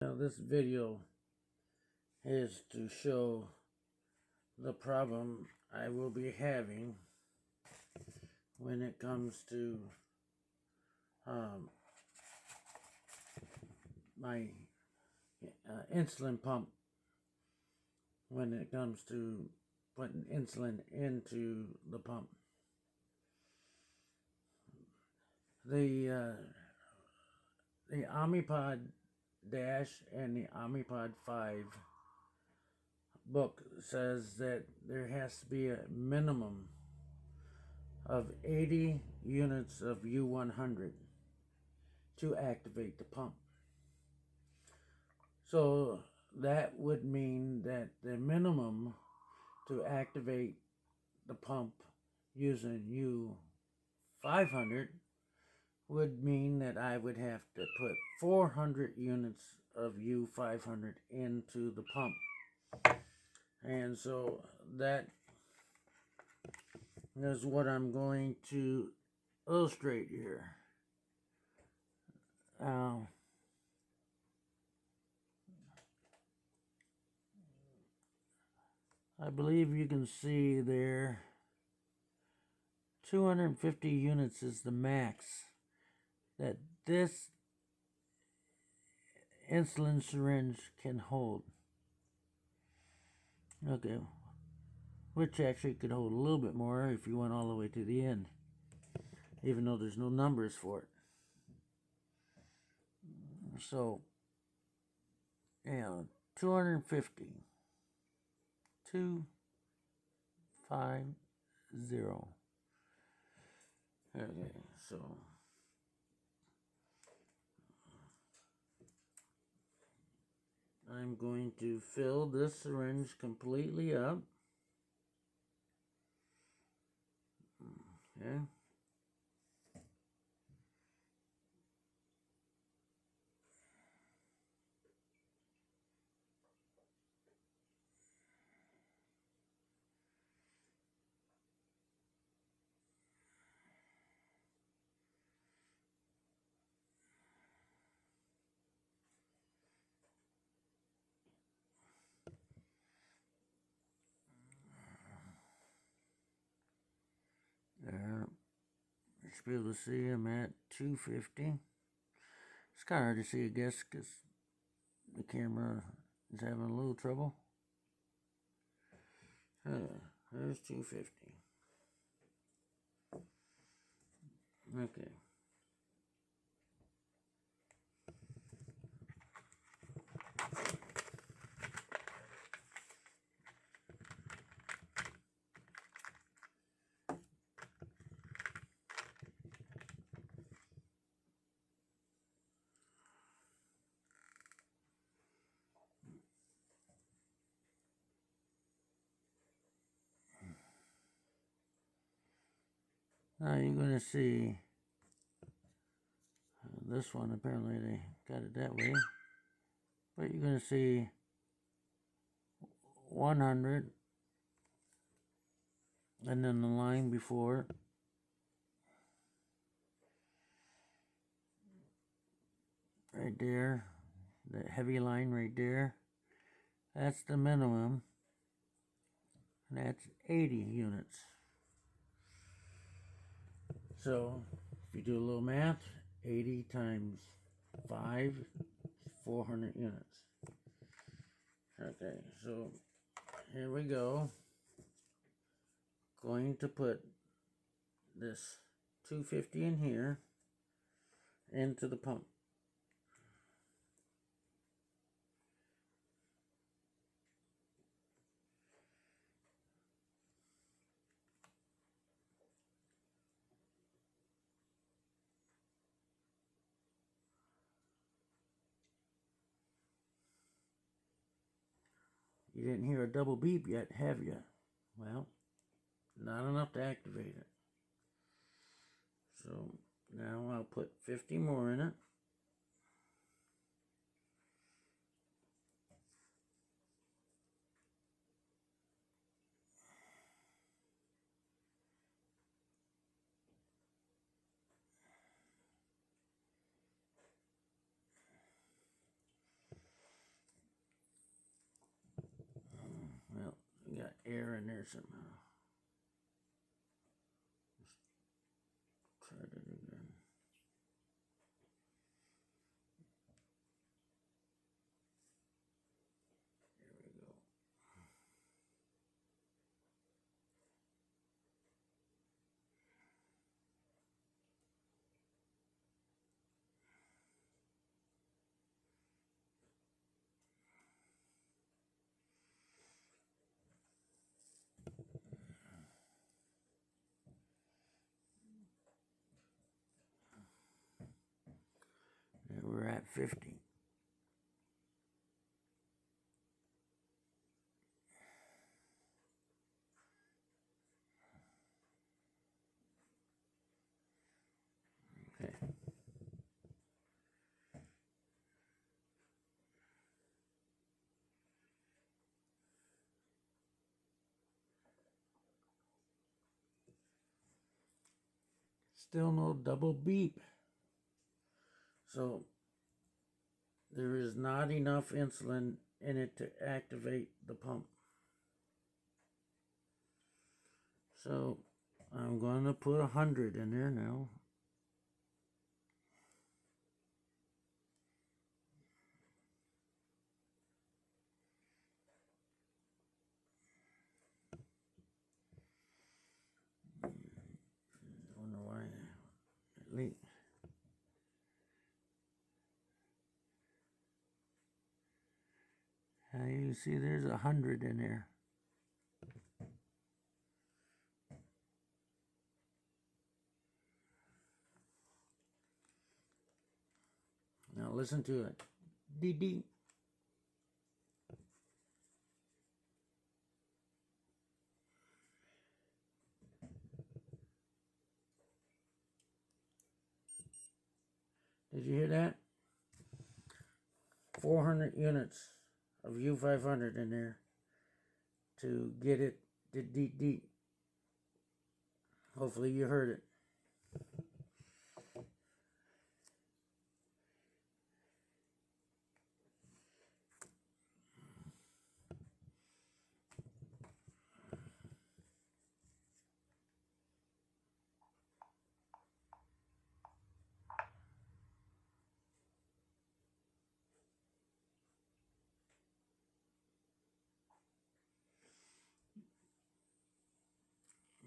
Now this video is to show the problem I will be having when it comes to my insulin pump, when it comes to putting insulin into the pump. The Omnipod Dash and the Omnipod 5 book says that there has to be a minimum of 80 units of U100 to activate the pump. So that would mean that the minimum to activate the pump using U500 would mean that I would have to put 400 units of U500 into the pump. And so that is what I'm going to illustrate here. I believe you can see there 250 units is the max that this insulin syringe can hold. Okay, which actually could hold a little bit more if you went all the way to the end, even though there's no numbers for it. So, yeah, 250. 250. Okay, so I'm going to fill this syringe completely up. Okay. There. You should be able to see I'm at 250. It's kind of hard to see, I guess, because the camera is having a little trouble. There's 250. Okay. Now you're going to see this one, apparently they got it that way, but you're going to see 100 and then the line before it. Right there, the heavy line right there, that's the minimum, and that's 80 units. So if you do a little math, 80 times 5, 400 units. Okay, so here we go. Going to put this 250 in here into the pump. You didn't hear a double beep yet, have you? Well, not enough to activate it. So now I'll put 50 more in it. air in there somehow. Let's try that again. There we go. There we're at 50. Okay. Still no double beep. So there is not enough insulin in it to activate the pump. So I'm going to put 100 in there now. I don't know why. At least. You see there's 100 in there. Now listen to it. Dee dee. Did you hear that? 400 units of U500 in there to get it deep, deep. Hopefully you heard it.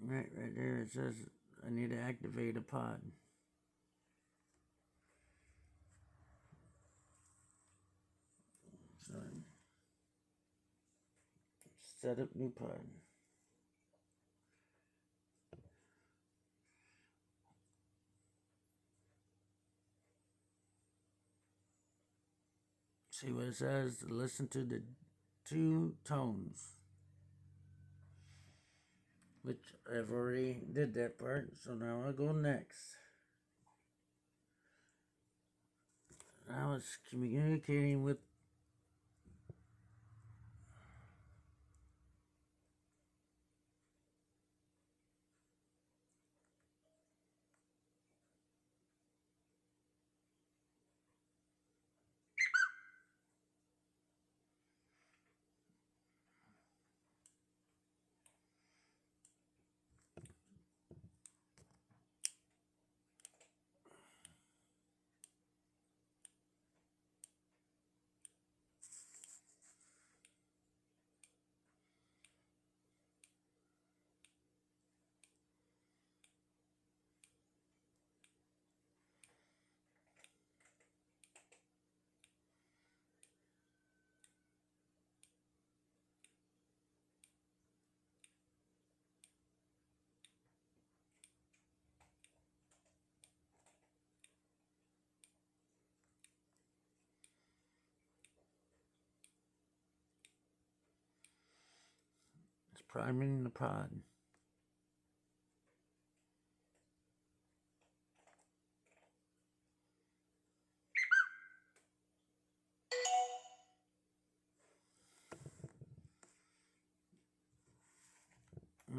Right there it says I need to activate a pod. So set up new pod. See what it says? Listen to the 2 tones. Which I've already did that part, so now I'll go next. Now it's communicating with it's priming the pod.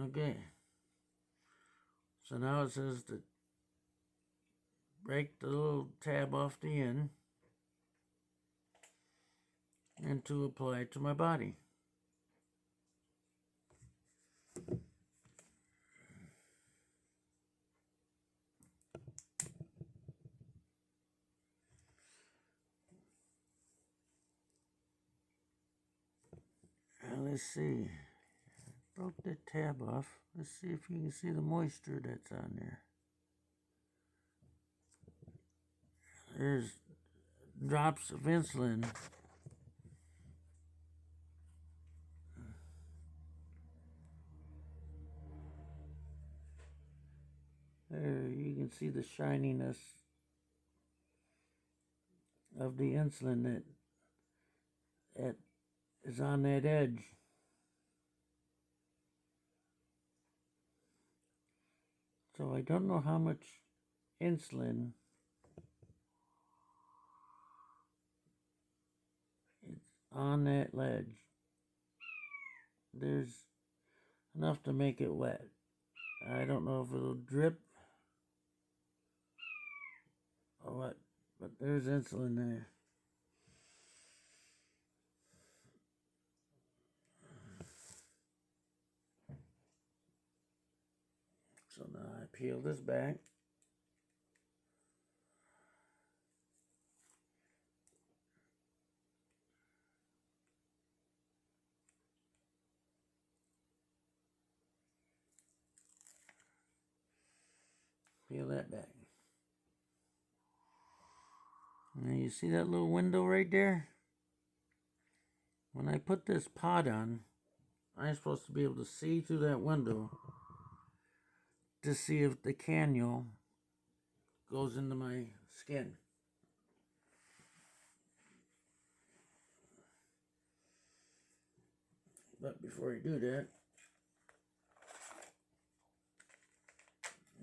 Okay. So now it says to break the little tab off the end and to apply it to my body. let's see. Broke that tab off. Let's see if you can see the moisture that's on there. There's drops of insulin. There, you can see the shininess of the insulin that is on that edge. So I don't know how much insulin is on that ledge. There's enough to make it wet. I don't know if it'll drip or what, but there's insulin there. So now I peel this back. Peel that back. Now you see that little window right there? When I put this pod on, I'm supposed to be able to see through that window to see if the cannula goes into my skin. But before you do that,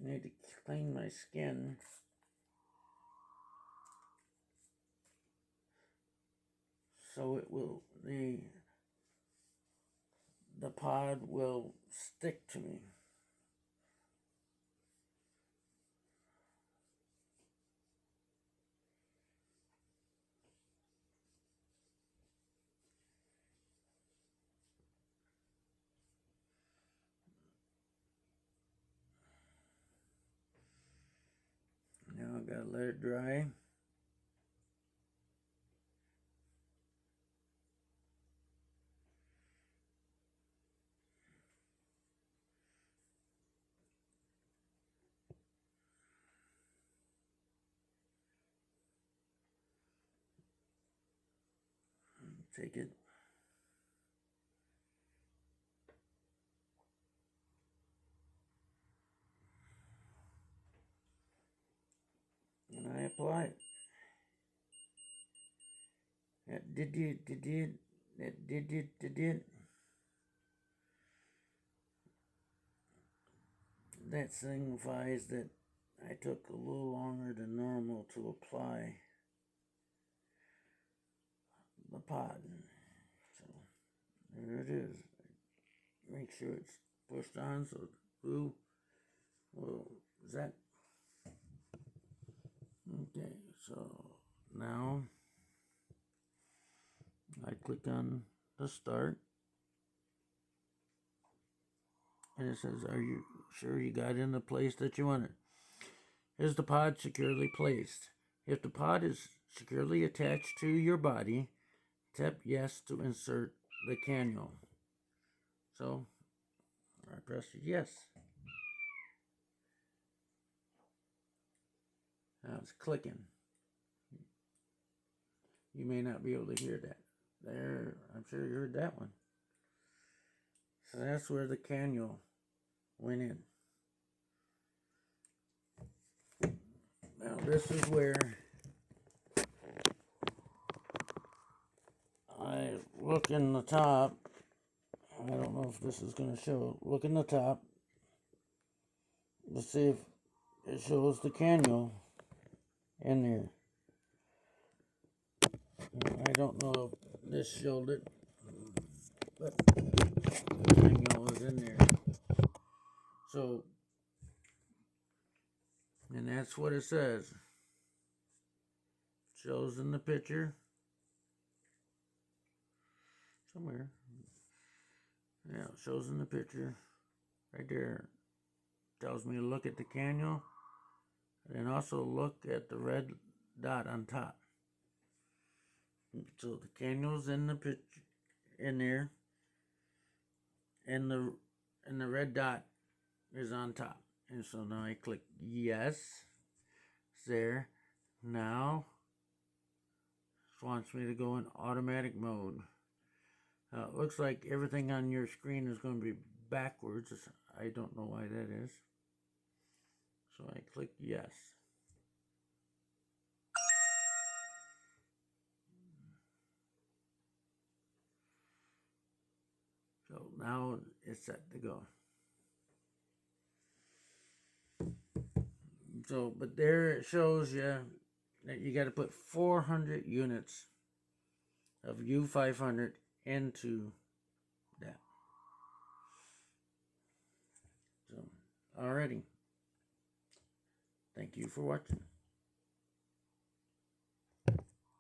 I need to clean my skin. So it will, the pod will stick to me. Now I gotta let it dry. Take it. And I apply it. That did. That signifies that I took a little longer than normal to apply the pod. So there it is. Make sure it's pushed on so the glue will zap. Okay, so now I click on the start and it says, are you sure you got it in the place that you want it? Is the pod securely placed? If the pod is securely attached to your body, tap yes to insert the cannula. So I pressed yes. Now it's clicking. You may not be able to hear that. There, I'm sure you heard that one. So that's where the cannula went in. Now this is where I look in the top. I don't know if this is going to show. Look in the top. Let's see if it shows the cannula in there. I don't know if this showed it, but the cannula is in there. So, and that's what it says. Shows in the picture. Somewhere. Yeah, it shows in the picture. Right there. Tells me to look at the cannula. And also look at the red dot on top. So the cannula's in the picture, in there. and the red dot is on top. And so now I click yes. It's there. Now it wants me to go in automatic mode. It looks like everything on your screen is going to be backwards. I don't know why that is. So I click yes. So now it's set to go. So, but there it shows you that you got to put 400 units of U500 into that. So, alrighty. Thank you for watching.